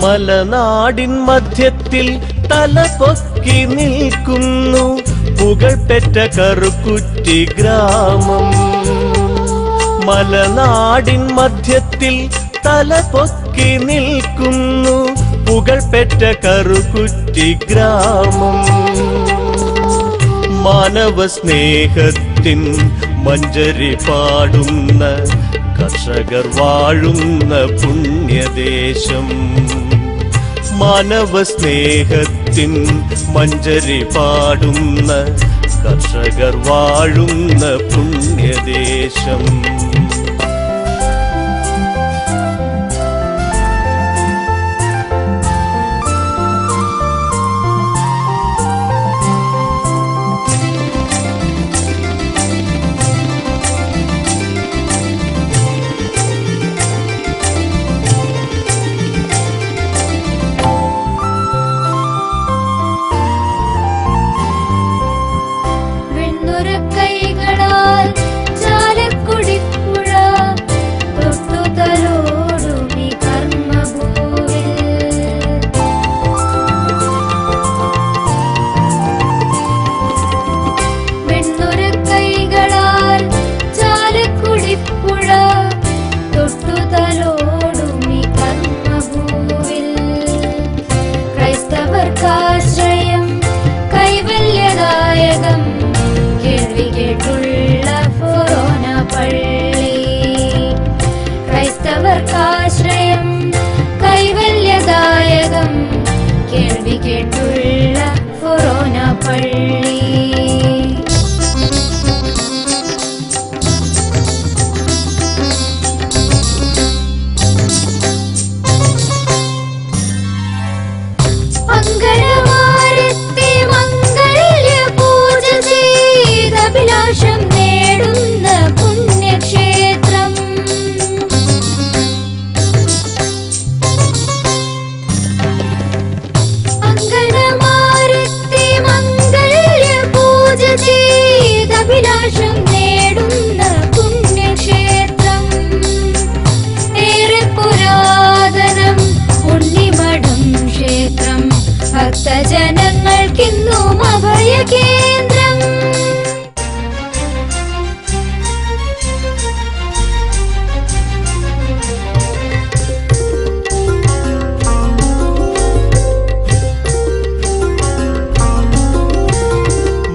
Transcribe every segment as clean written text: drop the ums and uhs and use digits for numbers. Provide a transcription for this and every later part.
മലനാടിൻ മധ്യത്തിൽ തലപൊക്കി നിൽക്കുന്നു പുകൾപെറ്റ കറുകുറ്റി ഗ്രാമം. മലനാടിൻ മധ്യത്തിൽ തലപൊക്കി നിൽക്കുന്നു പുകൾപെറ്റ കറുകുറ്റി ഗ്രാമം. മാനവ സ്നേഹത്തിൻ മഞ്ചരി പാടുന്ന കർഷകർ വാഴുന്ന പുണ്യദേശം. മാനവ സ്നേഹത്തിൻ മഞ്ചരി പാടുന്ന കർഷകർ വാഴുന്ന പുണ്യദേശം. ഭക്തജനങ്ങൾക്കിന്നും അഭയകേന്ദ്രം.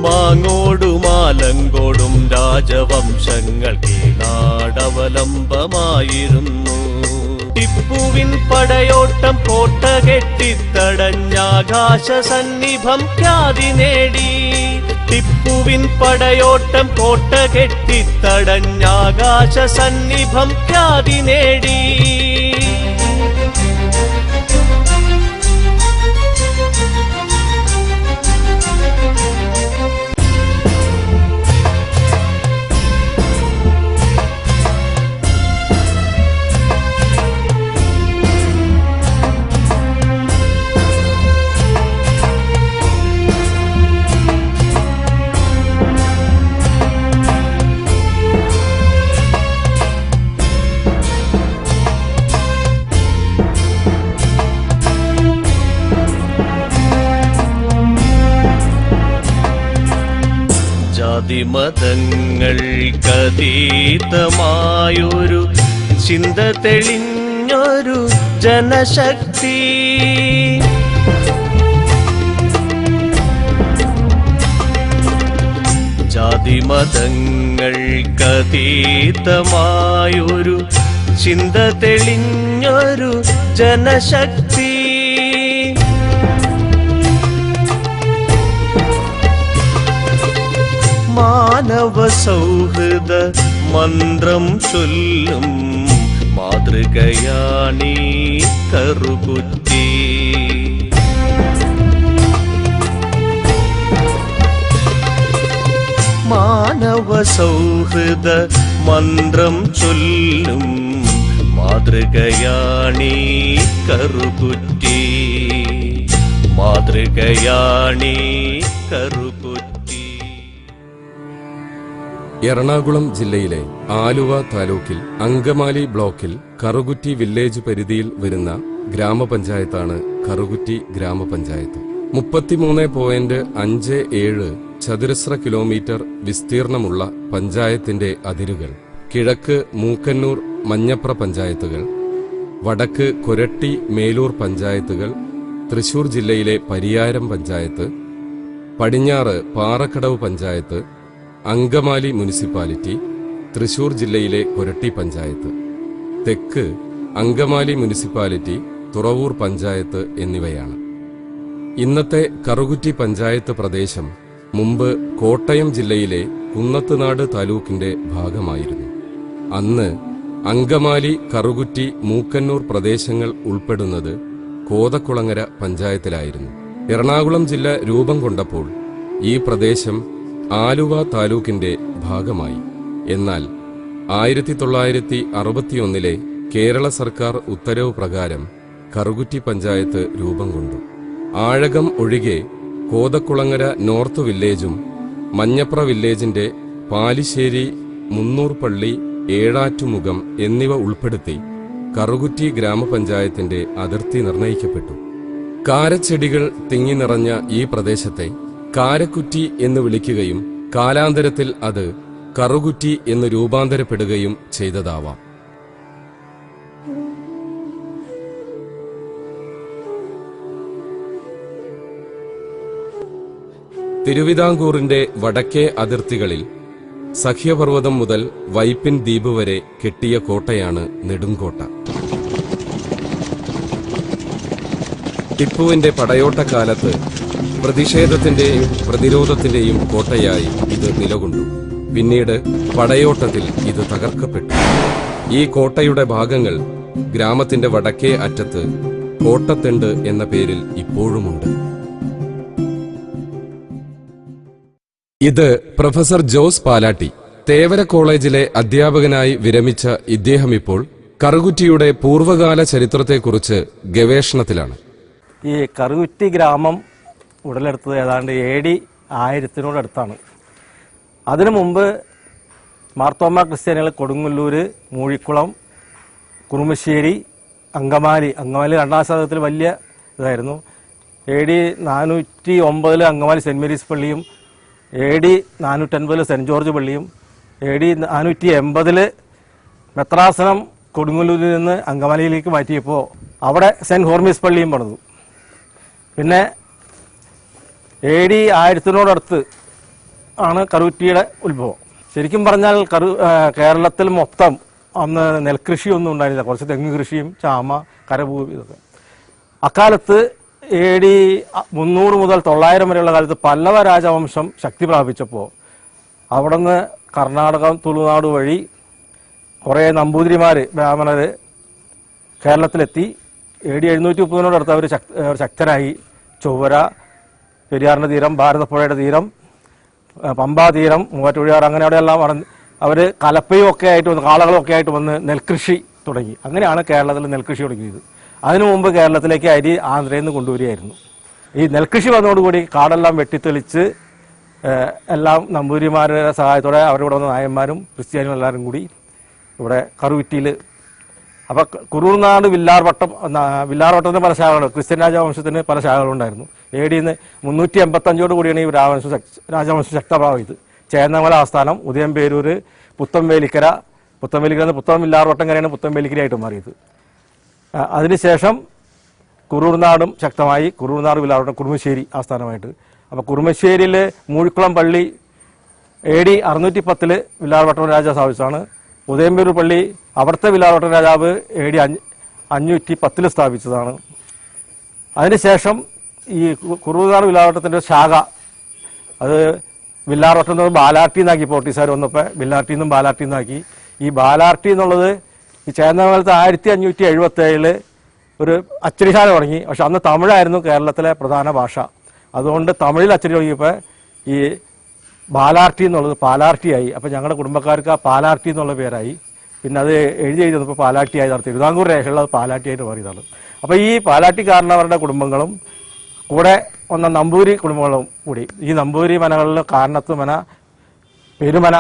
മാങ്ങോടും ആലങ്കോടും രാജവംശങ്ങൾക്ക് നാടവലംബമായിരുന്നു. ടിപ്പുവിൻ പടയോട്ടം കോട്ട കെട്ടിത്തടഞ്ഞാകാശ സന്നിഭം ഖ്യാതി നേടി. ടിപ്പുവിൻ പടയോട്ടം കോട്ട കെട്ടിത്തടഞ്ഞാകാശ സന്നിഭം ഖ്യാതി നേടി. ജാതിമതങ്ങൾക്കതീതമായൊരു ചിന്ത തെളിഞ്ഞൊരു ജനശക്തി. ജാതിമതങ്ങൾക്കതീതമായൊരു ചിന്ത തെളിഞ്ഞൊരു ജനശക്തി. മാനവ സൗഹൃദ മന്ത്രം ചൊല്ലും മാതൃകയാണീ കറുകുറ്റി. മാനവ സൗഹൃദ മന്ത്രം ചൊല്ലും മാതൃകയാണീ കറുകുറ്റി. മാതൃകയാണീ കറുകുറ്റി. എറണാകുളം ജില്ലയിലെ ആലുവ താലൂക്കിൽ അങ്കമാലി ബ്ലോക്കിൽ കറുകുറ്റി വില്ലേജ് പരിധിയിൽ വരുന്ന ഗ്രാമപഞ്ചായത്താണ് കറുകുറ്റി ഗ്രാമപഞ്ചായത്ത്. 33.57 ചതുരശ്ര കിലോമീറ്റർ വിസ്തീർണമുള്ള പഞ്ചായത്തിന്റെ അതിരുകൾ കിഴക്ക് മൂക്കന്നൂർ മഞ്ഞപ്ര പഞ്ചായത്തുകൾ, വടക്ക് കൊരട്ടി മേലൂർ പഞ്ചായത്തുകൾ, തൃശൂർ ജില്ലയിലെ പരിയാരം പഞ്ചായത്ത്, പടിഞ്ഞാറ് പാറക്കടവ് പഞ്ചായത്ത്, അങ്കമാലി മുനിസിപ്പാലിറ്റി, തൃശൂർ ജില്ലയിലെ കൊരട്ടി പഞ്ചായത്ത്, തെക്ക് അങ്കമാലി മുനിസിപ്പാലിറ്റി, തുറവൂർ പഞ്ചായത്ത് എന്നിവയാണ്. ഇന്നത്തെ കറുകുറ്റി പഞ്ചായത്ത് പ്രദേശം മുമ്പ് കോട്ടയം ജില്ലയിലെ കുന്നത്തുനാട് താലൂക്കിന്റെ ഭാഗമായിരുന്നു. അന്ന് അങ്കമാലി, കറുകുറ്റി, മൂക്കന്നൂർ പ്രദേശങ്ങൾ ഉൾപ്പെടുന്നത് കോതക്കുളങ്ങര പഞ്ചായത്തിലായിരുന്നു. എറണാകുളം ജില്ല രൂപം കൊണ്ടപ്പോൾ ഈ പ്രദേശം ആലുവ താലൂക്കിന്റെ ഭാഗമായി. എന്നാൽ 1961 കേരള സർക്കാർ ഉത്തരവ് പ്രകാരം കറുകുറ്റി പഞ്ചായത്ത് രൂപം കൊണ്ടു. ആഴകം ഒഴികെ കോതക്കുളങ്ങര നോർത്ത് വില്ലേജും മഞ്ഞപ്ര വില്ലേജിന്റെ പാലിശ്ശേരി, മുന്നൂർപള്ളി, ഏഴാറ്റുമുഖം എന്നിവ ഉൾപ്പെടുത്തി കറുകുറ്റി ഗ്രാമപഞ്ചായത്തിന്റെ അതിർത്തി നിർണയിക്കപ്പെട്ടു. കാരച്ചെടികൾ തിങ്ങി നിറഞ്ഞ ഈ പ്രദേശത്തെ കാരക്കുറ്റി എന്ന് വിളിക്കുകയും കാലാന്തരത്തിൽ അത് കറുകുറ്റി എന്ന് രൂപാന്തരപ്പെടുകയും ചെയ്തതാവാം. തിരുവിതാംകൂറിന്റെ വടക്കേ അതിർത്തികളിൽ സഖ്യപർവ്വതം മുതൽ വൈപ്പിൻ ദ്വീപ് വരെ കെട്ടിയ കോട്ടയാണ് നെടുങ്കോട്ട. ടിപ്പുവിന്റെ പടയോട്ടക്കാലത്ത് പ്രതിഷേധത്തിന്റെയും പ്രതിരോധത്തിന്റെയും കോട്ടയായി ഇത് നിലകൊണ്ടു. പിന്നീട് പടയോട്ടത്തിൽ ഇത് തകർക്കപ്പെട്ടു. ഈ കോട്ടയുടെ ഭാഗങ്ങൾ ഗ്രാമത്തിന്റെ വടക്കേ അറ്റത്ത് കോട്ടത്തെണ്ട് എന്ന പേരിൽ ഇപ്പോഴുമുണ്ട്. ഇത് പ്രൊഫസർ ജോസ് പാലാട്ടി. തേവര കോളേജിലെ അധ്യാപകനായി വിരമിച്ച ഇദ്ദേഹം ഇപ്പോൾ കറുകുറ്റിയുടെ പൂർവ്വകാല ചരിത്രത്തെക്കുറിച്ച് ഗവേഷണത്തിലാണ്. ഈ കറുകുറ്റി ഗ്രാമം ഉടലെടുത്തത് ഏതാണ്ട് AD 1000 അതിനു മുമ്പ് മാർത്തോമ ക്രിസ്ത്യാനികൾ കൊടുങ്ങല്ലൂർ, മൂഴിക്കുളം, കുറുമശ്ശേരി, അങ്കമാലി 2ാം ശതകത്തിൽ വലിയ ഇതായിരുന്നു. AD 409 അങ്കമാലി സെന്റ് മേരീസ് പള്ളിയും, AD 450 സെന്റ് ജോർജ് പള്ളിയും, AD 480 മെത്രാസനം കൊടുങ്ങല്ലൂരിൽ നിന്ന് അങ്കമാലിയിലേക്ക് മാറ്റിയപ്പോൾ അവിടെ സെന്റ് ഹോർമീസ് പള്ളിയും പണിതു. പിന്നെ AD 1000 ആണ് കറുകുറ്റിയുടെ ഉത്ഭവം. ശരിക്കും പറഞ്ഞാൽ കേരളത്തിൽ മൊത്തം അന്ന് നെൽകൃഷിയൊന്നും ഉണ്ടായിരുന്നില്ല. കുറച്ച് തെങ്ങ് കൃഷിയും ചാമ, കരഭൂമി ഇതൊക്കെ. അക്കാലത്ത് AD 300 മുതൽ 900 വരെയുള്ള കാലത്ത് പല്ലവ രാജവംശം ശക്തി പ്രാപിച്ചപ്പോൾ അവിടെ നിന്ന് കർണാടകം, തുളുനാട് വഴി കുറേ നമ്പൂതിരിമാർ, ബ്രാഹ്മണർ കേരളത്തിലെത്തി. AD 730 അവർ ശക്തരായി. ചൊവ്വര, പെരിയാറിൻ്റെ തീരം, ഭാരതപ്പുഴയുടെ തീരം, പമ്പാ തീരം, മൂവാറ്റുപുഴയാർ, അങ്ങനെ അവിടെയെല്ലാം അവർ കലപ്പയും ഒക്കെ ആയിട്ട് വന്ന്, കാളകളും ഒക്കെ ആയിട്ട് വന്ന് നെൽകൃഷി തുടങ്ങി. അങ്ങനെയാണ് കേരളത്തിൽ നെൽകൃഷി തുടങ്ങിയത്. അതിനു മുമ്പ് കേരളത്തിലേക്ക് അരി ആന്ധ്രയിൽ നിന്ന് കൊണ്ടുവരികയായിരുന്നു. ഈ നെൽകൃഷി വന്നതോടുകൂടി കാടെല്ലാം വെട്ടിത്തെളിച്ച് എല്ലാം നമ്പൂതിരിമാരുടെ സഹായത്തോടെ അവരുടെ വന്ന നായന്മാരും ക്രിസ്ത്യാനികളും എല്ലാവരും കൂടി ഇവിടെ കറുകുറ്റിയിൽ. അപ്പോൾ കുറൂർനാട് വില്ലാർവട്ടത്തിന് പല ശാഖകൾ, ക്രിസ്ത്യൻ രാജവംശത്തിന് പല ശാഖകളുണ്ടായിരുന്നു. AD 385 കൂടിയാണ് ഈ രാജവംശം ശക്തമായത്. ചേന്നമല ആസ്ഥാനം, ഉദയംപേരൂർ, പുത്തംവേലിക്കര പുത്തം വില്ലാർവട്ടം കരയാണ് പുത്തംവേലിക്കരയായിട്ട് മാറിയത്. അതിനുശേഷം കുറൂർനാടും ശക്തമായി. കുറൂർനാട് വില്ലാർവട്ടം, കുറുമശ്ശേരി ആസ്ഥാനമായിട്ട്. അപ്പോൾ കുറുമശ്ശേരിയിൽ മൂഴിക്കുളം പള്ളി AD 610 വില്ലാർവട്ടം രാജ സ്ഥാപിച്ചതാണ്. ഉദയംപേരൂർ പള്ളി അവിടുത്തെ വില്ലാർവട്ടം രാജാവ് AD 510 സ്ഥാപിച്ചതാണ്. അതിനുശേഷം ഈ കുറൂർനാട് വില്ലാർവട്ടത്തിൻ്റെ ശാഖ, അത് വില്ലാർവട്ടം എന്ന് ബാലാർട്ടി എന്നാക്കി. പോർട്ടീസുകാർ വന്നപ്പോൾ വില്ലാർട്ടി നിന്നും ബാലാർട്ടി എന്നാക്കി. ഈ ബാലാർട്ടി എന്നുള്ളത് ഈ ചേന്നമംഗലത്ത് 1577 ഒരു അച്ചടിശാല തുടങ്ങി. പക്ഷെ അന്ന് തമിഴായിരുന്നു കേരളത്തിലെ പ്രധാന ഭാഷ. അതുകൊണ്ട് തമിഴിൽ അച്ചടി തുടങ്ങിയപ്പോൾ ഈ ബാലാർട്ടി എന്നുള്ളത് പാലാർട്ടിയായി. അപ്പോൾ ഞങ്ങളുടെ കുടുംബക്കാർക്ക് ആ പാലാർട്ടി എന്നുള്ള പേരായി. പിന്നെ അത് എഴുതി തന്നപ്പോൾ പാലാട്ടിയായി നടത്തി. തിരുവിതാംകൂർ രേഖകളിൽ അത് പാലാട്ടിയായിട്ട് മാറിയതാണ്. അപ്പോൾ ഈ പാലാട്ടിക്കാരനവരുടെ കുടുംബങ്ങളും കൂടെ വന്ന നമ്പൂരി കുടുംബങ്ങളും കൂടി ഈ നമ്പൂരി മനകളിൽ കാരണത്ത് മന, പെരുമന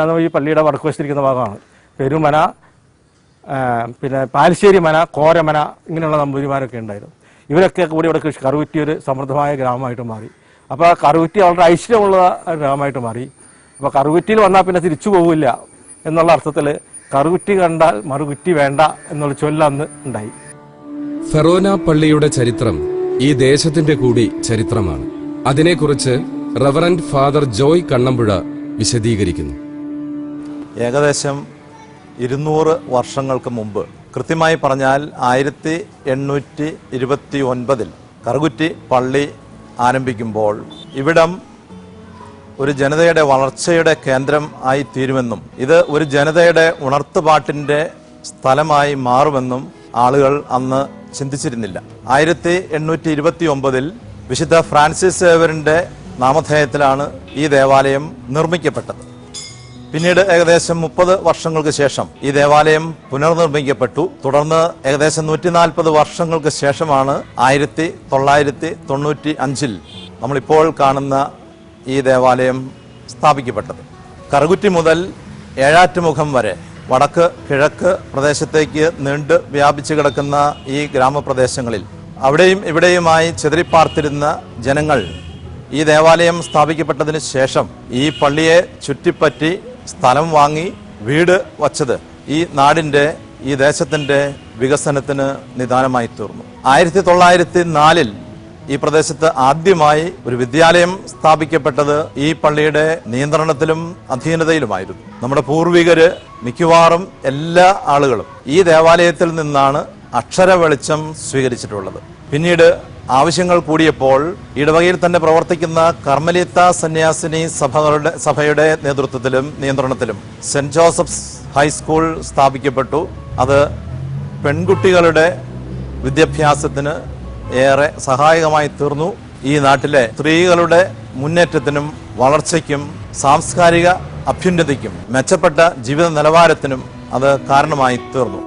എന്ന് ഈ പള്ളിയുടെ വടക്ക് വശത്തിരിക്കുന്ന ഭാഗമാണ്. പെരുമന, പിന്നെ പാലശ്ശേരി മന, കോരമന ഇങ്ങനെയുള്ള നമ്പൂതിരിമാരൊക്കെ ഉണ്ടായിരുന്നു. ഇവരൊക്കെ കൂടി ഇവിടെ കറുകുറ്റി ഒരു സമൃദ്ധമായ ഗ്രാമമായിട്ട് മാറി. അപ്പോൾ ആ കറുകുറ്റി വളരെ ഐശ്വര്യമുള്ള ഗ്രാമമായിട്ട് മാറി. അപ്പോൾ കറുകുറ്റിയിൽ വന്നാൽ പിന്നെ തിരിച്ചു പോകില്ല എന്നുള്ള അർത്ഥത്തിൽ കറുകുറ്റി കണ്ടാൽ മറുകുറ്റി വേണ്ട എന്നുള്ള ചൊല്ല് അന്ന് ഉണ്ടായി. ഫെറോന പള്ളിയുടെ ചരിത്രം ഈ ദേശത്തിന്റെ കൂടി ചരിത്രമാണ്. അതിനെക്കുറിച്ച് റവറന്റ് ഫാദർ ജോയ് കണ്ണമ്പുഴ വിശദീകരിക്കുന്നു. ഏകദേശം 200 വർഷങ്ങൾക്ക് മുമ്പ്, കൃത്യമായി പറഞ്ഞാൽ 1829 കറുകുറ്റി പള്ളി ആരംഭിക്കുമ്പോൾ ഇവിടം ഒരു ജനതയുടെ വളർച്ചയുടെ കേന്ദ്രം ആയി തീരുമെന്നും ഇത് ഒരു ജനതയുടെ ഉണർത്തുപാട്ടിൻ്റെ സ്ഥലമായി മാറുമെന്നും ആളുകൾ അന്ന് ചിന്തിച്ചിരുന്നില്ല. 1829 വിശുദ്ധ ഫ്രാൻസിസ് സേവ്യറിന്റെ നാമധേയത്തിലാണ് ഈ ദേവാലയം നിർമ്മിക്കപ്പെട്ടത്. പിന്നീട് ഏകദേശം 30 വർഷങ്ങൾക്ക് ശേഷം ഈ ദേവാലയം പുനർനിർമ്മിക്കപ്പെട്ടു. തുടർന്ന് ഏകദേശം 140 വർഷങ്ങൾക്ക് ശേഷമാണ് 1995 നമ്മളിപ്പോൾ കാണുന്ന ഈ ദേവാലയം സ്ഥാപിക്കപ്പെട്ടത്. കറുകുറ്റി മുതൽ ഏഴാറ്റുമുഖം വരെ വടക്ക് കിഴക്ക് പ്രദേശത്തേക്ക് നീണ്ടു വ്യാപിച്ചു കിടക്കുന്ന ഈ ഗ്രാമപ്രദേശങ്ങളിൽ അവിടെയും ഇവിടെയുമായി ചെതറിപ്പാർത്തിരുന്ന ജനങ്ങൾ ഈ ദേവാലയം സ്ഥാപിക്കപ്പെട്ടതിന് ശേഷം ഈ പള്ളിയെ ചുറ്റിപ്പറ്റി സ്ഥലം വാങ്ങി വീട് വച്ചത് ഈ നാടിൻ്റെ, ഈ ദേശത്തിൻ്റെ വികസനത്തിന് നിദാനമായി തീർന്നു. 1904 ഈ പ്രദേശത്ത് ആദ്യമായി ഒരു വിദ്യാലയം സ്ഥാപിക്കപ്പെട്ടത് ഈ പള്ളിയുടെ നിയന്ത്രണത്തിലും അധീനതയിലുമായിരുന്നു. നമ്മുടെ പൂർവികര് മിക്കവാറും എല്ലാ ആളുകളും ഈ ദേവാലയത്തിൽ നിന്നാണ് അക്ഷര വെളിച്ചം സ്വീകരിച്ചിട്ടുള്ളത്. പിന്നീട് ആവശ്യങ്ങൾ കൂടിയപ്പോൾ ഇടവകയിൽ തന്നെ പ്രവർത്തിക്കുന്ന കർമ്മലീത്ത സന്യാസിനി സഭയുടെ നേതൃത്വത്തിലും നിയന്ത്രണത്തിലും സെന്റ് ജോസഫ്സ് ഹൈസ്കൂൾ സ്ഥാപിക്കപ്പെട്ടു. അത് പെൺകുട്ടികളുടെ വിദ്യാഭ്യാസത്തിന് ഏറെ സഹായകമായി തീർന്നു. ഈ നാട്ടിലെ സ്ത്രീകളുടെ മുന്നേറ്റത്തിനും വളർച്ചയ്ക്കും സാംസ്കാരിക അഭ്യുന്നതിക്കും മെച്ചപ്പെട്ട ജീവിത നിലവാരത്തിനും അത് കാരണമായി തീർന്നു.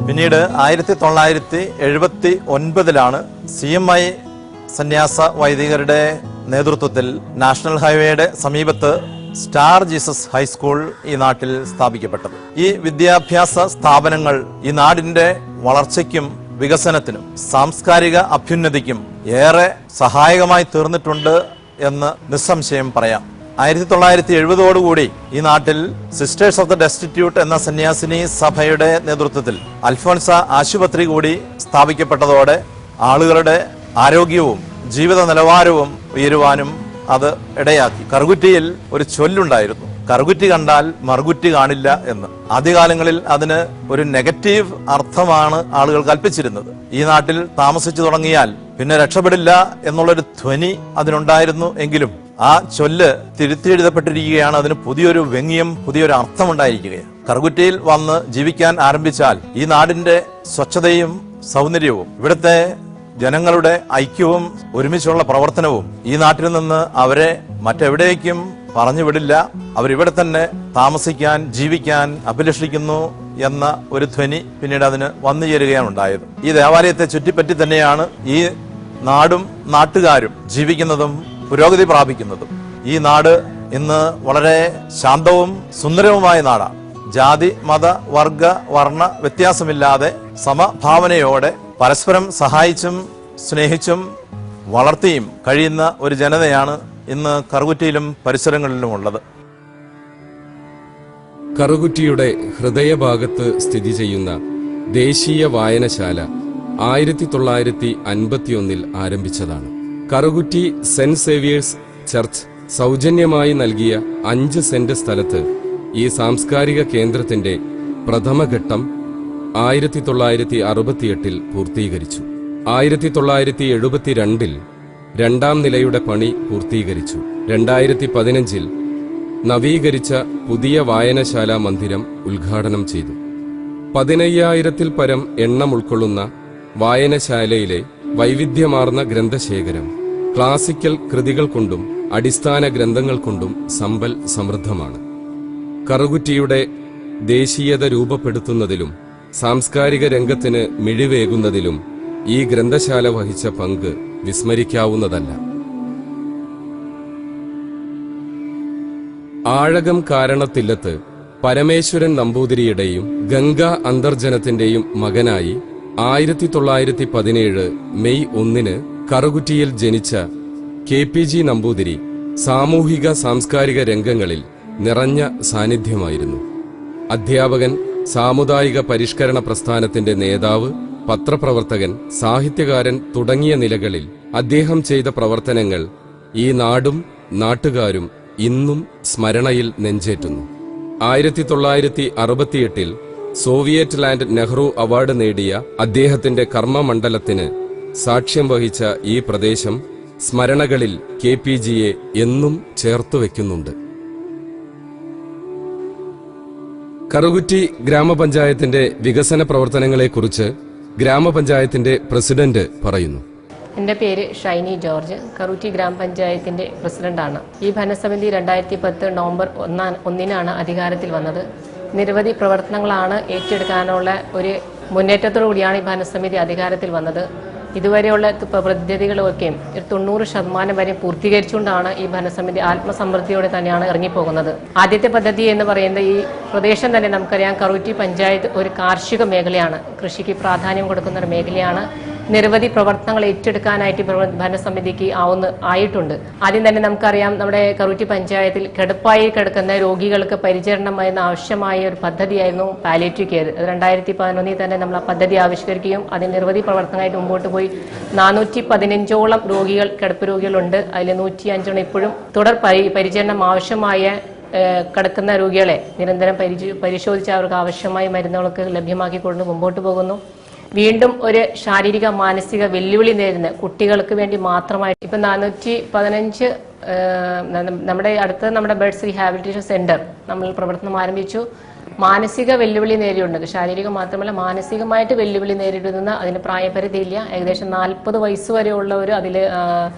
പിന്നീട് 1979 CMI സന്യാസ വൈദികരുടെ നേതൃത്വത്തിൽ നാഷണൽ ഹൈവേയുടെ സമീപത്ത് സ്റ്റാർ ജീസസ് ഹൈസ്കൂൾ ഈ നാട്ടിൽ സ്ഥാപിക്കപ്പെട്ടത്. ഈ വിദ്യാഭ്യാസ സ്ഥാപനങ്ങൾ ഈ നാടിന്റെ വളർച്ചയ്ക്കും വികസനത്തിനും സാംസ്കാരിക അഭ്യുന്നതിക്കും ഏറെ സഹായകമായി തീർന്നിട്ടുണ്ട് എന്ന് നിസ്സംശയം പറയാം. 1970 ഈ നാട്ടിൽ സിസ്റ്റേഴ്സ് ഓഫ് ദ ഡെസ്റ്റിറ്റ്യൂട്ട് എന്ന സന്യാസിനി സഭയുടെ നേതൃത്വത്തിൽ അൽഫോൻസ ആശുപത്രി കൂടി സ്ഥാപിക്കപ്പെട്ടതോടെ ആളുകളുടെ ആരോഗ്യവും ജീവിത നിലവാരവും ഉയരുവാനും അത് ഇടയാക്കി. കറുകുറ്റിയിൽ ഒരു ചൊല്ലുണ്ടായിരുന്നു, കറുകുറ്റി കണ്ടാൽ മറുകുറ്റി കാണില്ല എന്ന്. ആദ്യകാലങ്ങളിൽ അതിന് ഒരു നെഗറ്റീവ് അർത്ഥമാണ് ആളുകൾ കൽപ്പിച്ചിരുന്നത്. ഈ നാട്ടിൽ താമസിച്ചു തുടങ്ങിയാൽ പിന്നെ രക്ഷപ്പെടില്ല എന്നുള്ളൊരു ധ്വനി അതിനുണ്ടായിരുന്നു. എങ്കിലും ആ ചൊല്ല് തിരുത്തി എഴുതപ്പെട്ടിരിക്കുകയാണ്. അതിന് പുതിയൊരു വ്യംഗ്യം, പുതിയൊരു അർത്ഥമുണ്ടായിരിക്കുകയാണ്. കറുകുറ്റിയിൽ വന്ന് ജീവിക്കാൻ ആരംഭിച്ചാൽ ഈ നാടിന്റെ സ്വച്ഛതയും സൗന്ദര്യവും ഇവിടുത്തെ ജനങ്ങളുടെ ഐക്യവും ഒരുമിച്ചുള്ള പ്രവർത്തനവും ഈ നാട്ടിൽ നിന്ന് അവരെ മറ്റെവിടേക്കും പറഞ്ഞുവിടില്ല. അവരിവിടെ തന്നെ താമസിക്കാൻ, ജീവിക്കാൻ അഭിലഷിക്കുന്നു എന്ന ഒരു ധ്വനി പിന്നീട് അതിന് വന്നു ചേരുകയാണ് ഉണ്ടായത്. ഈ ദേവാലയത്തെ ചുറ്റിപ്പറ്റി തന്നെയാണ് ഈ നാടും നാട്ടുകാരും ജീവിക്കുന്നതും പുരോഗതി പ്രാപിക്കുന്നതും. ഈ നാട് ഇന്ന് വളരെ ശാന്തവും സുന്ദരവുമായ നാടാണ്. ജാതി മത വർഗ വർണ്ണ വ്യത്യാസമില്ലാതെ സമഭാവനയോടെ പരസ്പരം സഹായിച്ചും സ്നേഹിച്ചും വളർത്തിയും കഴിയുന്ന ഒരു ജനതയാണ് ഇന്ന് കറുകുറ്റിയിലും പരിസരങ്ങളിലും ഉള്ളത്. കറുകുറ്റിയുടെ ഹൃദയഭാഗത്ത് സ്ഥിതി ചെയ്യുന്ന ദേശീയ വായനശാല 1951 ആരംഭിച്ചതാണ്. കറുകുറ്റി സെന്റ് സേവിയേഴ്സ് ചർച്ച് സൗജന്യമായി നൽകിയ 5 സെന്റ് സ്ഥലത്ത് ഈ സാംസ്കാരിക കേന്ദ്രത്തിന്റെ പ്രഥമഘട്ടം 1968 പൂർത്തീകരിച്ചു. 1972 രണ്ടാം നിലയുടെ പണി പൂർത്തീകരിച്ചു. 2015 നവീകരിച്ച പുതിയ വായനശാലാ മന്ദിരം ഉദ്ഘാടനം ചെയ്തു. 15,000-ൽ പരം എണ്ണം ഉൾക്കൊള്ളുന്ന വായനശാലയിലെ വൈവിധ്യമാർന്ന ഗ്രന്ഥശേഖരം ക്ലാസിക്കൽ കൃതികൾ കൊണ്ടും അടിസ്ഥാന ഗ്രന്ഥങ്ങൾ കൊണ്ടും സമ്പൽ സമൃദ്ധമാണ്. കറുകുറ്റിയുടെ ദേശീയത രൂപപ്പെടുത്തുന്നതിലും സാംസ്കാരിക രംഗത്തിന് മിഴിവേകുന്നതിലും ഈ ഗ്രന്ഥശാല വഹിച്ച പങ്ക് വിസ്മരിക്കാവുന്നതല്ല. ആഴകം കാരണത്തില്ലത്ത് പരമേശ്വരൻ നമ്പൂതിരിയുടെയും ഗംഗാ അന്തർജനത്തിന്റെയും മകനായി 1917 മെയ് 1 കറുകുറ്റിയിൽ ജനിച്ച KPG നമ്പൂതിരി സാമൂഹിക സാംസ്കാരിക രംഗങ്ങളിൽ നിറഞ്ഞ സാന്നിധ്യമായിരുന്നു. അധ്യാപകൻ, സാമുദായിക പരിഷ്കരണ പ്രസ്ഥാനത്തിന്റെ നേതാവ്, പത്രപ്രവർത്തകൻ, സാഹിത്യകാരൻ തുടങ്ങിയ നിലകളിൽ അദ്ദേഹം ചെയ്ത പ്രവർത്തനങ്ങൾ ഈ നാടും നാട്ടുകാരും ഇന്നും സ്മരണയിൽ നെഞ്ചേറ്റുന്നു. 1968 സോവിയറ്റ് ലാൻഡ് നെഹ്റു അവാർഡ് നേടിയ അദ്ദേഹത്തിന്റെ കർമ്മമണ്ഡലത്തിന് സാക്ഷ്യം വഹിച്ച ഈ പ്രദേശം സ്മരണകളിൽ KPGയെ എന്നും ചേർത്തുവെക്കുന്നുണ്ട്. കറുകുറ്റി ഗ്രാമപഞ്ചായത്തിന്റെ വികസന പ്രവർത്തനങ്ങളെക്കുറിച്ച് ഗ്രാമപഞ്ചായത്തിന്റെ പ്രസിഡന്റ് പറയുന്നു. എൻ്റെ പേര് ഷൈനി ജോർജ്, കറുകുറ്റി ഗ്രാമപഞ്ചായത്തിൻ്റെ പ്രസിഡന്റാണ്. ഈ ഭരണസമിതി 2010 നവംബർ 1 അധികാരത്തിൽ വന്നത്. നിരവധി പ്രവർത്തനങ്ങളാണ് ഏറ്റെടുക്കാനുള്ള ഒരു മുന്നേറ്റത്തോടു കൂടിയാണ് ഈ ഭരണസമിതി അധികാരത്തിൽ വന്നത്. ഇതുവരെയുള്ള പദ്ധതികളൊക്കെയും 90% വരെ പൂർത്തീകരിച്ചുകൊണ്ടാണ് ഈ ഭരണസമിതി ആത്മസമൃദ്ധിയോടെ തന്നെയാണ് ഇറങ്ങിപ്പോകുന്നത്. ആദ്യത്തെ പദ്ധതി എന്ന് പറയുന്നത്, ഈ പ്രദേശം തന്നെ നമുക്കറിയാം, കറുകുറ്റി പഞ്ചായത്ത് ഒരു കാർഷിക മേഖലയാണ്, കൃഷിക്ക് പ്രാധാന്യം കൊടുക്കുന്ന ഒരു മേഖലയാണ്. നിരവധി പ്രവർത്തനങ്ങൾ ഏറ്റെടുക്കാനായിട്ട് ഭരണസമിതിക്ക് ആയിട്ടുണ്ട്. ആദ്യം തന്നെ നമുക്കറിയാം, നമ്മുടെ കറുകുറ്റി പഞ്ചായത്തിൽ കിടപ്പായി കിടക്കുന്ന രോഗികൾക്ക് പരിചരണം ആവശ്യമായ ഒരു പദ്ധതിയായിരുന്നു പാലിയേറ്റീവ് കെയർ. 2011 തന്നെ നമ്മൾ ആ പദ്ധതി ആവിഷ്കരിക്കുകയും അതിന് നിരവധി പ്രവർത്തനമായിട്ട് മുമ്പോട്ട് പോയി 415ഓളം രോഗികൾ, കിടപ്പ് രോഗികളുണ്ട്. അതിൽ 105 ഇപ്പോഴും തുടർ പരിചരണം ആവശ്യമായ കിടക്കുന്ന രോഗികളെ നിരന്തരം പരിശോധിച്ച് അവർക്ക് ആവശ്യമായ മരുന്നുകളൊക്കെ ലഭ്യമാക്കിക്കൊണ്ട് മുമ്പോട്ട് പോകുന്നു. വീണ്ടും ഒരു ശാരീരിക മാനസിക വെല്ലുവിളി നേരിടുന്ന കുട്ടികൾക്ക് വേണ്ടി മാത്രമായി ഇപ്പം 415 നമ്മുടെ ബേഡ്സ് റീഹാബിലിറ്റേഷൻ സെന്റർ നമ്മൾ പ്രവർത്തനം ആരംഭിച്ചു. മാനസിക വെല്ലുവിളി നേരിടുന്നത്, ശാരീരിക മാത്രമല്ല മാനസികമായിട്ട് വെല്ലുവിളി നേരിടുന്ന, അതിന് പ്രായപരിധിയില്ല, ഏകദേശം 40 വയസ്സ് വരെയുള്ളവർ അതിൽ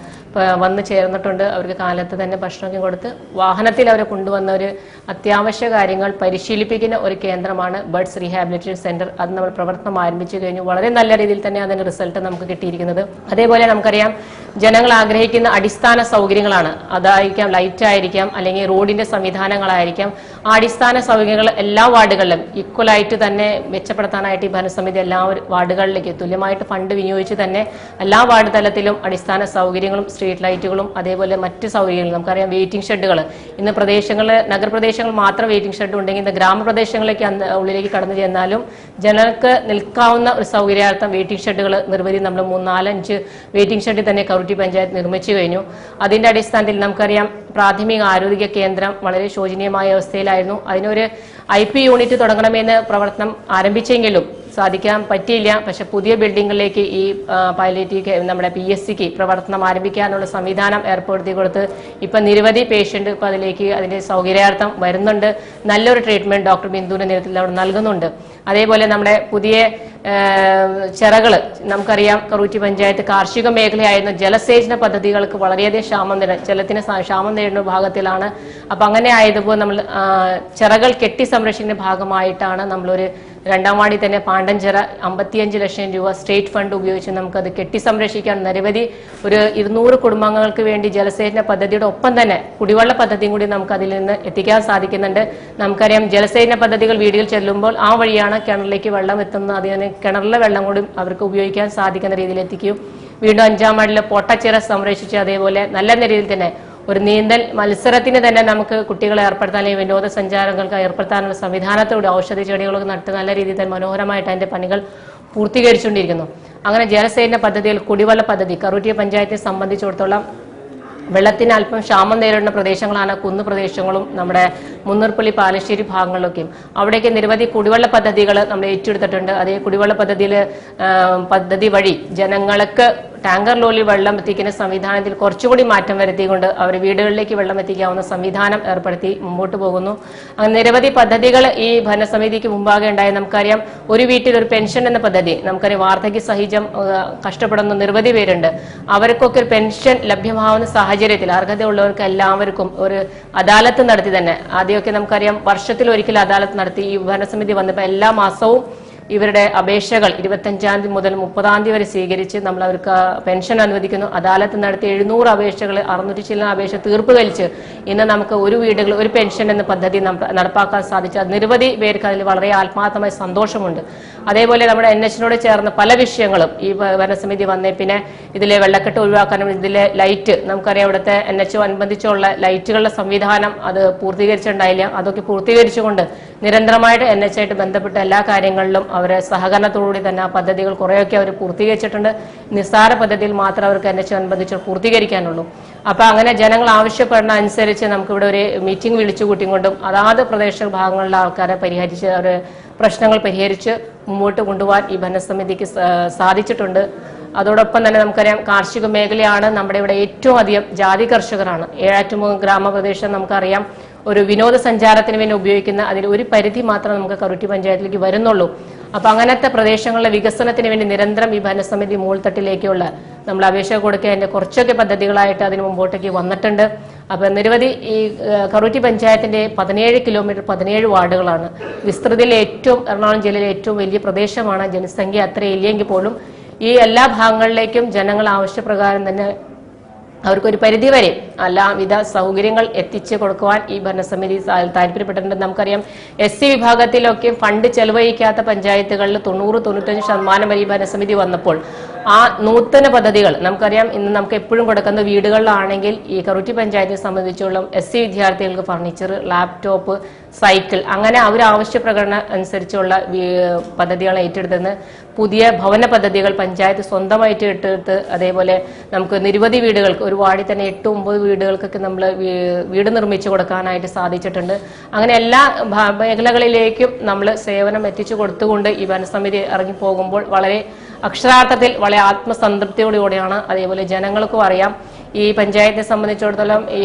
വന്ന് ചേർന്നിട്ടുണ്ട്. അവർക്ക് കാലത്ത് തന്നെ ഭക്ഷണമൊക്കെ കൊടുത്ത് വാഹനത്തിൽ അവരെ കൊണ്ടുവന്ന ഒരു അത്യാവശ്യ കാര്യങ്ങൾ പരിശീലിപ്പിക്കുന്ന ഒരു കേന്ദ്രമാണ് ബേഡ്സ് റീഹാബിലിറ്റേഷൻ സെന്റർ. അത് നമ്മൾ പ്രവർത്തനം ആരംഭിച്ചു കഴിഞ്ഞു. വളരെ നല്ല രീതിയിൽ തന്നെ അതിന്റെ റിസൾട്ട് നമുക്ക് കിട്ടിയിരിക്കുന്നത്. അതേപോലെ നമുക്കറിയാം, ജനങ്ങൾ ആഗ്രഹിക്കുന്ന അടിസ്ഥാന സൗകര്യങ്ങളാണ്. അതായിരിക്കാം ലൈറ്റ് ആയിരിക്കാം, അല്ലെങ്കിൽ റോഡിന്റെ സംവിധാനങ്ങളായിരിക്കാം. ആ അടിസ്ഥാന സൗകര്യങ്ങൾ എല്ലാ വാർഡുകളിലും ഈക്വലായിട്ട് തന്നെ മെച്ചപ്പെടുത്താനായിട്ട് ഈ ഭരണസമിതി എല്ലാ വാർഡുകളിലേക്ക് തുല്യമായിട്ട് ഫണ്ട് വിനിയോഗിച്ച് തന്നെ എല്ലാ വാർഡ് തലത്തിലും അടിസ്ഥാന സൗകര്യങ്ങളും സ്ട്രീറ്റ് ലൈറ്റുകളും അതേപോലെ മറ്റ് സൗകര്യങ്ങളും, നമുക്കറിയാം വെയിറ്റിംഗ് ഷെഡുകൾ, ഇന്ന് നഗരപ്രദേശങ്ങൾ മാത്രം വെയിറ്റിംഗ് ഷെഡ് ഉണ്ടെങ്കിൽ ഇന്ന് ഗ്രാമപ്രദേശങ്ങളിലേക്ക് ഉള്ളിലേക്ക് കടന്നു ചെന്നാലും ജനങ്ങൾക്ക് നിൽക്കാവുന്ന ഒരു സൗകര്യാർത്ഥം വെയിറ്റിംഗ് ഷെഡുകൾ നിരവധി നമ്മൾ 3-4-5 വെയിറ്റിംഗ് ഷെഡ് തന്നെ കറുകുറ്റി പഞ്ചായത്ത് നിർമ്മിച്ചു കഴിഞ്ഞു. അതിന്റെ അടിസ്ഥാനത്തിൽ നമുക്കറിയാം, പ്രാഥമിക ആരോഗ്യ കേന്ദ്രം വളരെ ശോചനീയമായ അവസ്ഥയിലായിരുന്നു. അതിനൊരു IP യൂണിറ്റ് തുടങ്ങണമെന്ന് പ്രവർത്തനം ആരംഭിച്ചെങ്കിലും സാധിക്കാൻ പറ്റിയില്ല. പക്ഷെ പുതിയ ബിൽഡിങ്ങിലേക്ക് ഈ പാലിയേറ്റീവ് നമ്മുടെ PSCക്ക് പ്രവർത്തനം ആരംഭിക്കാനുള്ള സംവിധാനം ഏർപ്പെടുത്തി കൊടുത്ത് ഇപ്പം നിരവധി പേഷ്യന്റ് ഇപ്പം അതിന്റെ സൗകര്യാർത്ഥം വരുന്നുണ്ട്. നല്ലൊരു ട്രീറ്റ്മെന്റ് ഡോക്ടർ ബിന്ദുവിന്റെ നേതൃത്വത്തിൽ അവിടെ നൽകുന്നുണ്ട്. അതേപോലെ നമ്മുടെ പുതിയ ചിറകള്, നമുക്കറിയാം കറുകുറ്റി പഞ്ചായത്ത് കാർഷിക മേഖലയായിരുന്നു. ജലസേചന പദ്ധതികൾക്ക് വളരെയധികം ജലത്തിന് ക്ഷാമം നേരിടുന്ന ഭാഗത്തിലാണ്. അപ്പൊ അങ്ങനെ ആയതുപോലെ നമ്മൾ ചിറകൾ കെട്ടി സംരക്ഷിക്കുന്ന ഭാഗമായിട്ടാണ് നമ്മളൊരു 2ാം വാർഡിൽ തന്നെ പാണ്ടൻചിറ 55 ലക്ഷം രൂപ സ്റ്റേറ്റ് ഫണ്ട് ഉപയോഗിച്ച് നമുക്കത് കെട്ടി സംരക്ഷിക്കാൻ നിരവധി ഒരു 200 കുടുംബങ്ങൾക്ക് വേണ്ടി ജലസേചന പദ്ധതിയുടെ ഒപ്പം തന്നെ കുടിവെള്ള പദ്ധതിയും കൂടി നമുക്ക് അതിൽ നിന്ന് എത്തിക്കാൻ സാധിക്കുന്നുണ്ട്. നമുക്കറിയാം, ജലസേചന പദ്ധതികൾ വീടുകളിൽ ചെല്ലുമ്പോൾ ആ വഴിയാണ് കിണറിലേക്ക് വെള്ളം എത്തുന്നത്. അതിന് കിണറിലെ വെള്ളം കൂടി അവർക്ക് ഉപയോഗിക്കാൻ സാധിക്കുന്ന രീതിയിൽ എത്തിക്കും. വീണ്ടും 5ാം വാർഡിൽ പൊട്ടച്ചിറ സംരക്ഷിച്ച് അതേപോലെ നല്ല രീതിയിൽ തന്നെ ഒരു നീന്തൽ മത്സരത്തിന് തന്നെ നമുക്ക് കുട്ടികളെ ഏർപ്പെടുത്താൻ, അല്ലെങ്കിൽ വിനോദസഞ്ചാരങ്ങൾക്ക് ഏർപ്പെടുത്താനുള്ള സംവിധാനത്തോടെ ഔഷധ ചെടികളൊക്കെ നട്ട് നല്ല രീതിയിൽ തന്നെ മനോഹരമായിട്ട് അതിന്റെ പണികൾ പൂർത്തീകരിച്ചുകൊണ്ടിരിക്കുന്നു. അങ്ങനെ ജലസേചന പദ്ധതികൾ, കുടിവെള്ള പദ്ധതി കറുകുറ്റി പഞ്ചായത്തെ സംബന്ധിച്ചിടത്തോളം വെള്ളത്തിന് അല്പം ക്ഷാമം നേരിടുന്ന പ്രദേശങ്ങളാണ് കുന്നു പ്രദേശങ്ങളും നമ്മുടെ മുന്നൂർപ്പള്ളി പാലശ്ശേരി ഭാഗങ്ങളിലൊക്കെയും. അവിടേക്ക് നിരവധി കുടിവെള്ള പദ്ധതികൾ നമ്മൾ ഏറ്റെടുത്തിട്ടുണ്ട്. അതേ കുടിവെള്ള പദ്ധതി വഴി ജനങ്ങൾക്ക് ടാങ്കർ ലോറിൽ വെള്ളം എത്തിക്കുന്ന സംവിധാനത്തിൽ കുറച്ചുകൂടി മാറ്റം വരുത്തിക്കൊണ്ട് അവർ വീടുകളിലേക്ക് വെള്ളം എത്തിക്കാവുന്ന സംവിധാനം ഏർപ്പെടുത്തി മുമ്പോട്ട് പോകുന്നു. അങ്ങനെ നിരവധി പദ്ധതികൾ ഈ ഭരണസമിതിക്ക് മുമ്പാകെ ഉണ്ടായി. നമുക്കറിയാം, ഒരു വീട്ടിൽ ഒരു പെൻഷൻ എന്ന പദ്ധതി, നമുക്കറിയാം വാർദ്ധക്യ സഹിതം കഷ്ടപ്പെടുന്ന നിരവധി പേരുണ്ട്. അവർക്കൊക്കെ ഒരു പെൻഷൻ ലഭ്യമാവുന്ന സാഹചര്യത്തിൽ അർഹതയുള്ളവർക്ക് എല്ലാവർക്കും ഒരു അദാലത്ത് നടത്തി തന്നെ, ആദ്യമൊക്കെ നമുക്കറിയാം വർഷത്തിൽ ഒരിക്കൽ അദാലത്ത് നടത്തി. ഈ ഭരണസമിതി വന്നപ്പോൾ എല്ലാ മാസവും ഇവരുടെ അപേക്ഷകൾ 25-ാം തീയതി മുതൽ 30-ാം തീയതി വരെ സ്വീകരിച്ച് നമ്മൾ അവർക്ക് പെൻഷൻ അനുവദിക്കുന്നു. അദാലത്ത് നടത്തി 700 അപേക്ഷകൾ 600 ചില അപേക്ഷ തീർപ്പ് കലിച്ച് ഇന്ന് നമുക്ക് ഒരു വീടുകൾ ഒരു പെൻഷൻ എന്ന പദ്ധതി നടപ്പാക്കാൻ സാധിച്ചു. അത് നിരവധി പേർക്ക് അതിൽ വളരെ ആത്മാർത്ഥമായ സന്തോഷമുണ്ട്. അതേപോലെ നമ്മുടെ NH-നോട് ചേർന്ന് പല വിഷയങ്ങളും ഈ ഭരണസമിതി വന്നേ പിന്നെ ഇതിലെ വെള്ളക്കെട്ട് ഒഴിവാക്കാനും ഇതിലെ ലൈറ്റ് നമുക്കറിയാം ഇവിടുത്തെ NH അനുബന്ധിച്ചുള്ള ലൈറ്റുകളുടെ സംവിധാനം അത് പൂർത്തീകരിച്ചിട്ടുണ്ടായില്ല. അതൊക്കെ പൂർത്തീകരിച്ചുകൊണ്ട് നിരന്തരമായിട്ട് NH ആയിട്ട് ബന്ധപ്പെട്ട എല്ലാ കാര്യങ്ങളിലും അവരെ സഹകരണത്തോടുകൂടി തന്നെ ആ പദ്ധതികൾ കുറേയൊക്കെ അവർ പൂർത്തീകരിച്ചിട്ടുണ്ട്. നിസ്സാര പദ്ധതിയിൽ മാത്രം അവർക്ക് NH അനുബന്ധിച്ച് പൂർത്തീകരിക്കാനുള്ളൂ. അപ്പൊ അങ്ങനെ ജനങ്ങൾ ആവശ്യപ്പെടുന്ന അനുസരിച്ച് നമുക്കിവിടെ ഒരു മീറ്റിംഗ് വിളിച്ചു കൂട്ടിക്കൊണ്ടും അതാത് പ്രദേശ ഭാഗങ്ങളിലെ ആൾക്കാരെ പരിഹരിച്ച് അവരെ പ്രശ്നങ്ങൾ പരിഹരിച്ച് മുമ്പോട്ട് കൊണ്ടുപോകാൻ ഈ ഭരണസമിതിക്ക് സാധിച്ചിട്ടുണ്ട്. അതോടൊപ്പം തന്നെ നമുക്കറിയാം കാർഷിക മേഖലയാണ് നമ്മുടെ ഇവിടെ ഏറ്റവും അധികം ജാതി കർഷകരാണ്. ഏഴാറ്റുമുഖം ഗ്രാമപ്രദേശം നമുക്കറിയാം ഒരു വിനോദസഞ്ചാരത്തിന് വേണ്ടി ഉപയോഗിക്കുന്ന അതിൽ ഒരു പരിധി മാത്രം നമുക്ക് കറുറ്റി പഞ്ചായത്തിലേക്ക് വരുന്നുള്ളൂ. അപ്പൊ അങ്ങനത്തെ പ്രദേശങ്ങളുടെ വികസനത്തിന് വേണ്ടി നിരന്തരം ഈ ഭരണസമിതി മൂൾത്തട്ടിലേക്കുള്ള നമ്മൾ അപേക്ഷ കൊടുക്കുക അതിന്റെ കുറച്ചൊക്കെ പദ്ധതികളായിട്ട് അതിന് മുമ്പോട്ടേക്ക് വന്നിട്ടുണ്ട്. അപ്പൊ നിരവധി ഈ കറുറ്റി പഞ്ചായത്തിന്റെ 17 കിലോമീറ്റർ 17 വാർഡുകളാണ്. വിസ്തൃതിയിൽ ഏറ്റവും എറണാകുളം ജില്ലയിലെ ഏറ്റവും വലിയ പ്രദേശമാണ്. ജനസംഖ്യ അത്ര ഇല്ലെങ്കിൽ പോലും ഈ എല്ലാ ഭാഗങ്ങളിലേക്കും ജനങ്ങൾ ആവശ്യപ്രകാരം തന്നെ അവർക്കൊരു പരിധിവരെ എല്ലാവിധ സൗകര്യങ്ങൾ എത്തിച്ചു കൊടുക്കുവാൻ ഈ ഭരണസമിതി താല്പര്യപ്പെട്ടിട്ടുണ്ട്. നമുക്കറിയാം SC വിഭാഗത്തിലൊക്കെ ഫണ്ട് ചെലവഴിക്കാത്ത പഞ്ചായത്തുകളിൽ 90-95% വരെ ഈ ഭരണസമിതി വന്നപ്പോൾ ആ നൂതന പദ്ധതികൾ നമുക്കറിയാം ഇന്ന് നമുക്ക് എപ്പോഴും കൊടുക്കുന്ന വീടുകളിലാണെങ്കിൽ ഈ കറുറ്റി പഞ്ചായത്തിനെ സംബന്ധിച്ചോളം SC വിദ്യാർത്ഥികൾക്ക് ഫർണിച്ചർ, ലാപ്ടോപ്പ്, സൈക്കിൾ അങ്ങനെ അവർ ആവശ്യപ്രകടനം അനുസരിച്ചുള്ള പദ്ധതികൾ ഏറ്റെടുത്തുന്ന പുതിയ ഭവന പദ്ധതികൾ പഞ്ചായത്ത് സ്വന്തമായിട്ട് ഏറ്റെടുത്ത് അതേപോലെ നമുക്ക് നിരവധി വീടുകൾക്ക് ഒരു വാർഡിൽ തന്നെ 8-9 വീടുകൾക്കൊക്കെ നമ്മൾ വീട് നിർമ്മിച്ചു കൊടുക്കാനായിട്ട് സാധിച്ചിട്ടുണ്ട്. അങ്ങനെ എല്ലാ മേഖലകളിലേക്കും നമ്മൾ സേവനം എത്തിച്ചു കൊടുത്തുകൊണ്ട് ഈ ഭരണസമിതി ഇറങ്ങിപ്പോകുമ്പോൾ വളരെ അക്ഷരാർത്ഥത്തിൽ വളരെ ആത്മസംതൃപ്തിയോടുകൂടിയാണ്. അതേപോലെ ജനങ്ങൾക്കും അറിയാം ഈ പഞ്ചായത്തിനെ സംബന്ധിച്ചിടത്തോളം ഈ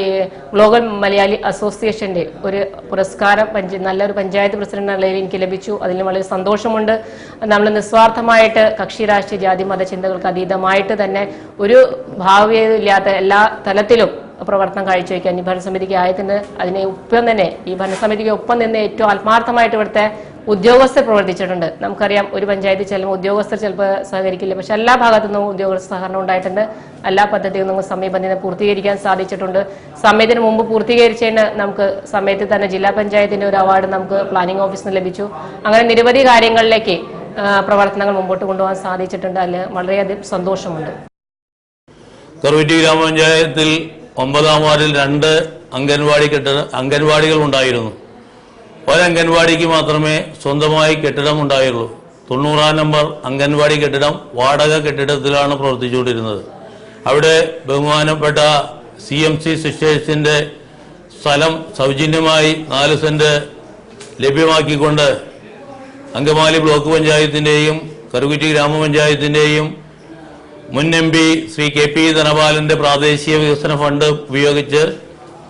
ഗ്ലോബൽ മലയാളി അസോസിയേഷന്റെ ഒരു പുരസ്കാരം നല്ലൊരു പഞ്ചായത്ത് പ്രസിഡന്റ് നിലയിൽ എനിക്ക് ലഭിച്ചു. അതിൽ വളരെ സന്തോഷമുണ്ട്. നമ്മൾ നിസ്വാർത്ഥമായിട്ട് കക്ഷി രാഷ്ട്രീയ ജാതി മത ചിന്തകൾക്ക് അതീതമായിട്ട് തന്നെ ഒരു ഭാവിയില്ലാത്ത എല്ലാ തലത്തിലും പ്രവർത്തനം കാഴ്ചവെക്കാൻ ഈ ഭരണസമിതിക്ക് ആയതിന് അതിനെ ഒപ്പം തന്നെ ഈ ഭരണസമിതിക്ക് ഒപ്പം നിന്ന് ഏറ്റവും ആത്മാർത്ഥമായിട്ട് ഇവിടുത്തെ ഉദ്യോഗസ്ഥർ പ്രവർത്തിച്ചിട്ടുണ്ട്. നമുക്കറിയാം ഒരു പഞ്ചായത്തിൽ ചിലപ്പോൾ ഉദ്യോഗസ്ഥർ ചിലപ്പോൾ സഹകരിക്കില്ല, പക്ഷെ എല്ലാ ഭാഗത്തു നിന്നും ഉദ്യോഗസ്ഥ സഹകരണം ഉണ്ടായിട്ടുണ്ട്. എല്ലാ പദ്ധതികളും നമുക്ക് സമയബന്ധിത പൂർത്തീകരിക്കാൻ സാധിച്ചിട്ടുണ്ട്. സമയത്തിന് മുമ്പ് പൂർത്തീകരിച്ചതിന് നമുക്ക് സമയത്ത് തന്നെ ജില്ലാ പഞ്ചായത്തിന്റെ ഒരു അവാർഡ് നമുക്ക് പ്ലാനിംഗ് ഓഫീസിന് ലഭിച്ചു. അങ്ങനെ നിരവധി കാര്യങ്ങളിലേക്ക് പ്രവർത്തനങ്ങൾ മുമ്പോട്ട് കൊണ്ടുപോകാൻ സാധിച്ചിട്ടുണ്ട്. അതിൽ വളരെയധികം സന്തോഷമുണ്ട്. കറുറ്റി ഗ്രാമപഞ്ചായത്തിൽ 9-ാം വാർഡിൽ 2 അംഗൻവാടികൾ ഉണ്ടായിരുന്നു. ഒരു അംഗൻവാടിക്ക് മാത്രമേ സ്വന്തമായി കെട്ടിടം ഉണ്ടായുള്ളൂ. 90-ാം നമ്പർ അംഗൻവാടി കെട്ടിടം വാടക കെട്ടിടത്തിലാണ് പ്രവർത്തിച്ചുകൊണ്ടിരുന്നത്. അവിടെ ബഹുമാനപ്പെട്ട CMC സിസ്റ്റേഴ്സിന്റെ സ്ഥലം സൗജന്യമായി 4 സെന്റ് ലഭ്യമാക്കിക്കൊണ്ട് അങ്കമാലി ബ്ലോക്ക് പഞ്ചായത്തിന്റെയും കറുകുറ്റി ഗ്രാമപഞ്ചായത്തിന്റെയും മുൻ MP ശ്രീ KP ധനപാലന്റെ പ്രാദേശിക വികസന ഫണ്ട് ഉപയോഗിച്ച്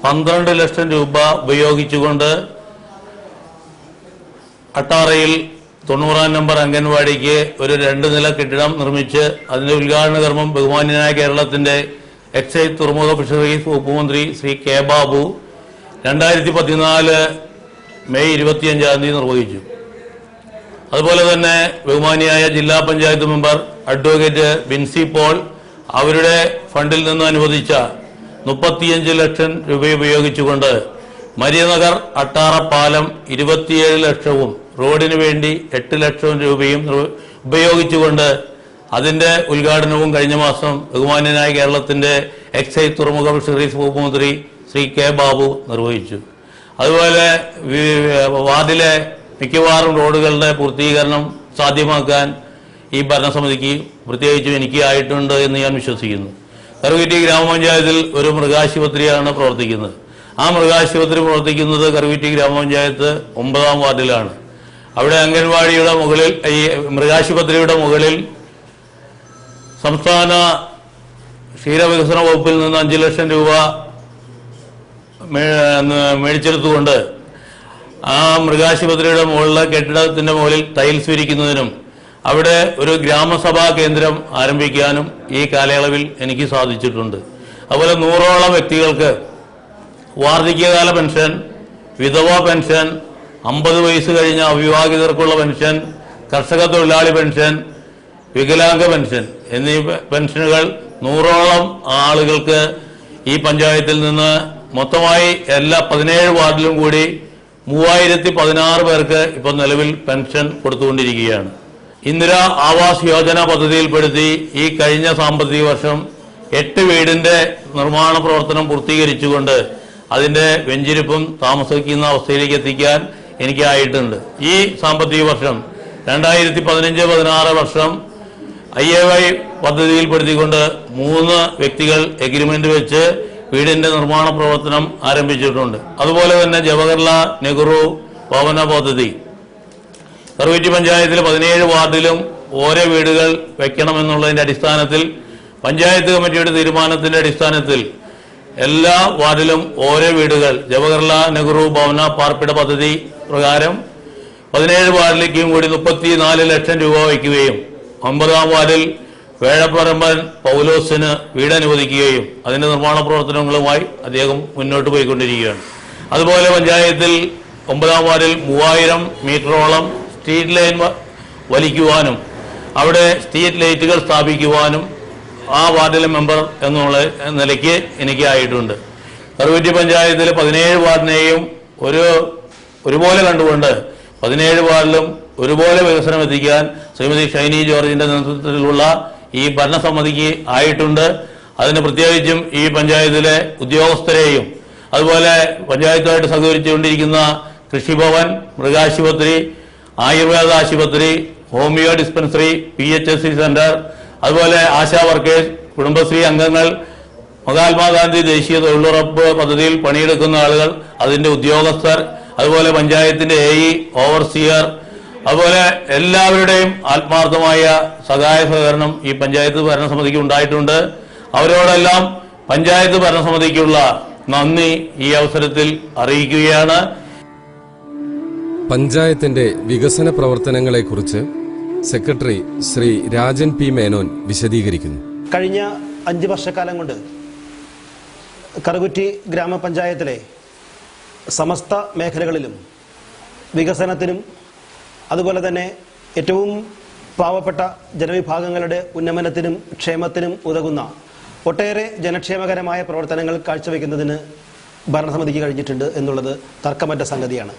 12 ലക്ഷം രൂപ ഉപയോഗിച്ചുകൊണ്ട് അട്ടാറയിൽ 90-ാം നമ്പർ അംഗൻവാടിക്ക് ഒരു 2 നില കെട്ടിടം നിർമ്മിച്ച് അതിന്റെ ഉദ്ഘാടന കർമ്മം ബഹുമാന്യനായ കേരളത്തിന്റെ എക്സൈസ് തുറമുഖ ഫിഷറീസ് വകുപ്പ് മന്ത്രി ശ്രീ K. ബാബു 2014 മെയ് 25-ാം തീയതി നിർവഹിച്ചു. അതുപോലെ തന്നെ ബഹുമാനിയായ ജില്ലാ panchayat member advocate Bincy Paul അവരുടെ ഫണ്ടിൽ നിന്ന് അനുവദിച്ച 35 ലക്ഷം രൂപ ഉപയോഗിച്ചുകൊണ്ട് മരിയനഗർ അട്ടാറ പാലം 27 ലക്ഷവും റോഡിന് വേണ്ടി 8 ലക്ഷം രൂപയും ഉപയോഗിച്ചുകൊണ്ട് അതിന്റെ ഉദ്ഘാടനവും കഴിഞ്ഞ മാസം ബഹുമാന്യനായ കേരളത്തിന്റെ എക്സൈസ് തുറമുഖ ഫിഷറീസ് വകുപ്പ് മന്ത്രി ശ്രീ K. ബാബു നിർവഹിച്ചു. അതുപോലെ വാർഡിലെ മിക്കവാറും റോഡുകളുടെ പൂർത്തീകരണം സാധ്യമാക്കാൻ ഈ ഭരണസമിതിക്ക് പ്രത്യേകിച്ചും എനിക്ക് ആയിട്ടുണ്ട് എന്ന് ഞാൻ വിശ്വസിക്കുന്നു. കറുകുറ്റി ഗ്രാമപഞ്ചായത്തിൽ ഒരു മൃഗാശുപത്രിയാണ് പ്രവർത്തിക്കുന്നത്. ആ മൃഗാശുപത്രി പ്രവർത്തിക്കുന്നത് കറുകുറ്റി ഗ്രാമപഞ്ചായത്ത് 9-ാം വാർഡിലാണ്. അവിടെ അംഗൻവാടിയുടെ മുകളിൽ ഈ മൃഗാശുപത്രിയുടെ മുകളിൽ സംസ്ഥാന ക്ഷീരവികസന വകുപ്പിൽ നിന്ന് 5 ലക്ഷം രൂപ മേടിച്ചെടുത്തുകൊണ്ട് ആ മൃഗാശുപത്രിയുടെ മുകളിലെ കെട്ടിടത്തിന്റെ മുകളിൽ ടൈൽസ് വിരിക്കുന്നതിനും അവിടെ ഒരു ഗ്രാമസഭാ കേന്ദ്രം ആരംഭിക്കാനും ഈ കാലയളവിൽ എനിക്ക് സാധിച്ചിട്ടുണ്ട്. അതുപോലെ 100ഓളം വ്യക്തികൾക്ക് വാർദ്ധക്യകാല പെൻഷൻ, വിധവാ പെൻഷൻ, 50 വയസ്സ് കഴിഞ്ഞ അവിവാഹിതർക്കുള്ള പെൻഷൻ, കർഷക തൊഴിലാളി പെൻഷൻ, വികലാംഗ പെൻഷൻ എന്നീ പെൻഷനുകൾ 100ഓളം ആളുകൾക്ക് ഈ പഞ്ചായത്തിൽ നിന്ന് മൊത്തമായി എല്ലാ 17 വാർഡിലും കൂടി 3016 പേർക്ക് ഇപ്പോൾ നിലവിൽ പെൻഷൻ കൊടുത്തുകൊണ്ടിരിക്കുകയാണ്. ഇന്ദിരാ ആവാസ് യോജന പദ്ധതിയിൽപ്പെടുത്തി ഈ കഴിഞ്ഞ സാമ്പത്തിക വർഷം 8 വീടിന്റെ നിർമ്മാണ പ്രവർത്തനം പൂർത്തീകരിച്ചുകൊണ്ട് അതിന്റെ വെഞ്ചിരിപ്പും താമസിക്കുന്ന അവസ്ഥയിലേക്ക് എത്തിക്കാൻ എനിക്കായിട്ടുണ്ട്. ഈ സാമ്പത്തിക വർഷം 2015-16 വർഷം IAY പദ്ധതിയിൽപ്പെടുത്തിക്കൊണ്ട് 3 വ്യക്തികൾ എഗ്രിമെന്റ് വെച്ച് വീടിന്റെ നിർമ്മാണ പ്രവർത്തനം ആരംഭിച്ചിട്ടുണ്ട്. അതുപോലെ തന്നെ ജവഹർലാൽ നെഹ്റു ഭവന പദ്ധതി കറുകുറ്റി പഞ്ചായത്തിലെ 17 വാർഡിലും ഓരോ വീടുകൾ വെക്കണമെന്നുള്ളതിന്റെ അടിസ്ഥാനത്തിൽ പഞ്ചായത്ത് കമ്മിറ്റിയുടെ തീരുമാനത്തിന്റെ അടിസ്ഥാനത്തിൽ എല്ലാ വാർഡിലും ഓരോ വീടുകൾ ജവഹർലാൽ നെഹ്റു ഭവന പാർപ്പിട പദ്ധതി പ്രകാരം 17 വാർഡിലേക്കും കൂടി 34 ലക്ഷം രൂപ വയ്ക്കുകയും 9ാം വാർഡിൽ വേഴപ്പറമ്പൻ പൗലോസിന് വീട് അനുവദിക്കുകയും അതിന്റെ നിർമ്മാണ പ്രവർത്തനങ്ങളുമായി അദ്ദേഹം മുന്നോട്ട് പോയിക്കൊണ്ടിരിക്കുകയാണ്. അതുപോലെ പഞ്ചായത്തിൽ 9ാം വാർഡിൽ 3000 മീറ്ററോളം സ്ട്രീറ്റ് ലൈൻ വലിക്കുവാനും അവിടെ സ്ട്രീറ്റ് ലൈറ്റുകൾ സ്ഥാപിക്കുവാനും ആ വാർഡിലെ മെമ്പർ എന്നുള്ള നിലയ്ക്ക് എനിക്ക് ആയിട്ടുണ്ട്. കറുകുറ്റി പഞ്ചായത്തിലെ 17 വാർഡിനെയും ഒരുപോലെ കണ്ടുകൊണ്ട് 17 വാർഡിലും ഒരുപോലെ വികസനം എത്തിക്കാൻ ശ്രീമതി ഷൈനി ജോർജിന്റെ നേതൃത്വത്തിലുള്ള ഈ ഭരണസമിതിക്ക് ആയിട്ടുണ്ട്. അതിന് പ്രത്യേകിച്ചും ഈ പഞ്ചായത്തിലെ ഉദ്യോഗസ്ഥരെയും അതുപോലെ പഞ്ചായത്തുമായിട്ട് സഹകരിച്ചുകൊണ്ടിരിക്കുന്ന കൃഷിഭവൻ, മൃഗാശുപത്രി, ആയുർവേദ ആശുപത്രി, ഹോമിയോ ഡിസ്പെൻസറി, PHSC സെന്റർ, അതുപോലെ ആശാ വർക്കേഴ്സ്, കുടുംബശ്രീ അംഗങ്ങൾ, മഹാത്മാഗാന്ധി ദേശീയ തൊഴിലുറപ്പ് പദ്ധതിയിൽ പണിയെടുക്കുന്ന ആളുകൾ, അതിന്റെ ഉദ്യോഗസ്ഥർ, അതുപോലെ പഞ്ചായത്തിന്റെ AE, ഓവർസിയർ, അതുപോലെ എല്ലാവരുടെയും ആത്മാർത്ഥമായ സഹായ സഹകരണം ഈ പഞ്ചായത്ത് ഭരണസമിതിക്ക് ഉണ്ടായിട്ടുണ്ട്. അവരോടെല്ലാം പഞ്ചായത്ത് ഭരണസമിതിക്കുള്ള നന്ദി ഈ അവസരത്തിൽ അറിയിക്കുകയാണ്. പഞ്ചായത്തിന്റെ വികസന പ്രവർത്തനങ്ങളെക്കുറിച്ച് സെക്രട്ടറി ശ്രീ രാജൻ P. മേനോൻ വിശദീകരിക്കുന്നു. കഴിഞ്ഞ 5 വർഷക്കാലം കൊണ്ട് കറുകുറ്റി ഗ്രാമപഞ്ചായത്തിലെ സമസ്ത മേഖലകളിലും വികസനത്തിനും അതുപോലെ തന്നെ ഏറ്റവും പാവപ്പെട്ട ജനവിഭാഗങ്ങളുടെ ഉന്നമനത്തിനും ക്ഷേമത്തിനും ഉതകുന്ന ഒട്ടേറെ ജനക്ഷേമകരമായ പ്രവർത്തനങ്ങൾ കാഴ്ചവെക്കുന്നതിന് ഭരണസമിതിക്ക് കഴിഞ്ഞിട്ടുണ്ട് എന്നുള്ളത് തർക്കമറ്റ സംഗതിയാണ്.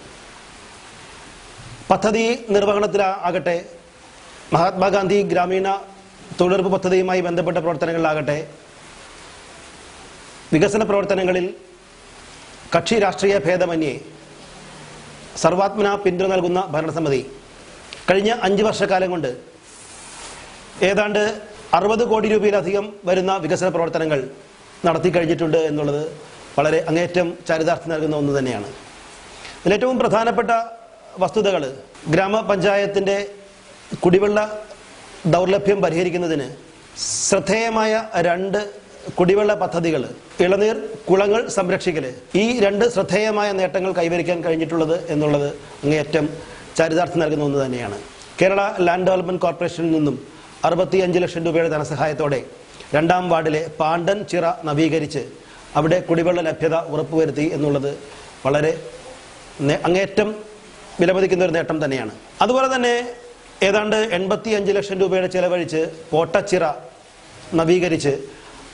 പദ്ധതി നിർവഹണത്തിലാകട്ടെ, മഹാത്മാഗാന്ധി ഗ്രാമീണ തൊഴിലുറപ്പ് പദ്ധതിയുമായി ബന്ധപ്പെട്ട പ്രവർത്തനങ്ങളിലാകട്ടെ, വികസന പ്രവർത്തനങ്ങളിൽ കക്ഷി രാഷ്ട്രീയ ഭേദമന്യേ സർവാത്മന പിന്തുണ നൽകുന്ന ഭരണസമിതി കഴിഞ്ഞ 5 വർഷക്കാലം കൊണ്ട് ഏതാണ്ട് 60 കോടി രൂപയിലധികം വരുന്ന വികസന പ്രവർത്തനങ്ങൾ നടത്തി കഴിഞ്ഞിട്ടുണ്ട് എന്നുള്ളത് വളരെ അങ്ങേയറ്റം ചരിതാർത്ഥ്യം നൽകുന്ന ഒന്ന് തന്നെയാണ്. ഇതിലേറ്റവും പ്രധാനപ്പെട്ട വസ്തുതകൾ ഗ്രാമപഞ്ചായത്തിൻ്റെ കുടിവെള്ള ദൗർലഭ്യം പരിഹരിക്കുന്നതിന് ശ്രദ്ധേയമായ 2 കുടിവെള്ള പദ്ധതികൾ, ഇളനീർ കുളങ്ങൾ സംരക്ഷിക്കൽ, ഈ 2 ശ്രദ്ധേയമായ നേട്ടങ്ങൾ കൈവരിക്കാൻ കഴിഞ്ഞിട്ടുള്ളത് എന്നുള്ളത് അങ്ങേയറ്റം ചരിതാർത്ഥ്യം നൽകുന്ന ഒന്ന് തന്നെയാണ്. കേരള ലാൻഡ് ഡെവലപ്മെന്റ് കോർപ്പറേഷനിൽ നിന്നും 65 ലക്ഷം രൂപയുടെ ധനസഹായത്തോടെ 2ാം വാർഡിലെ പാണ്ടൻ ചിറ നവീകരിച്ച് അവിടെ കുടിവെള്ള ലഭ്യത ഉറപ്പുവരുത്തി എന്നുള്ളത് വളരെ അങ്ങേയറ്റം വിലമതിക്കുന്ന ഒരു നേട്ടം തന്നെയാണ്. അതുപോലെ തന്നെ ഏതാണ്ട് 85 ലക്ഷം രൂപയുടെ ചെലവഴിച്ച് പോട്ടച്ചിറ നവീകരിച്ച്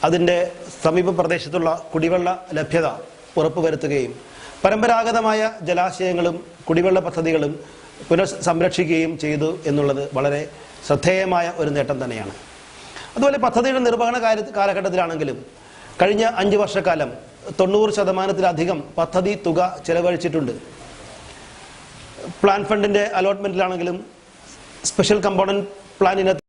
അതിൻ്റെ സമീപ പ്രദേശത്തുള്ള കുടിവെള്ള ലഭ്യത ഉറപ്പുവരുത്തുകയും പരമ്പരാഗതമായ ജലാശയങ്ങളും കുടിവെള്ള പദ്ധതികളും പുനഃസംരക്ഷിക്കുകയും ചെയ്തു എന്നുള്ളത് വളരെ ശ്രദ്ധേയമായ ഒരു നേട്ടം തന്നെയാണ്. അതുപോലെ പദ്ധതിയുടെ നിർവഹണ കാലഘട്ടത്തിലാണെങ്കിലും കഴിഞ്ഞ 5 വർഷക്കാലം 90% പദ്ധതി തുക ചെലവഴിച്ചിട്ടുണ്ട്. പ്ലാൻ ഫണ്ടിൻ്റെ അലോട്ട്മെൻറ്റിലാണെങ്കിലും സ്പെഷ്യൽ കമ്പോണൻറ്റ് പ്ലാൻ ഇനത്തിൽ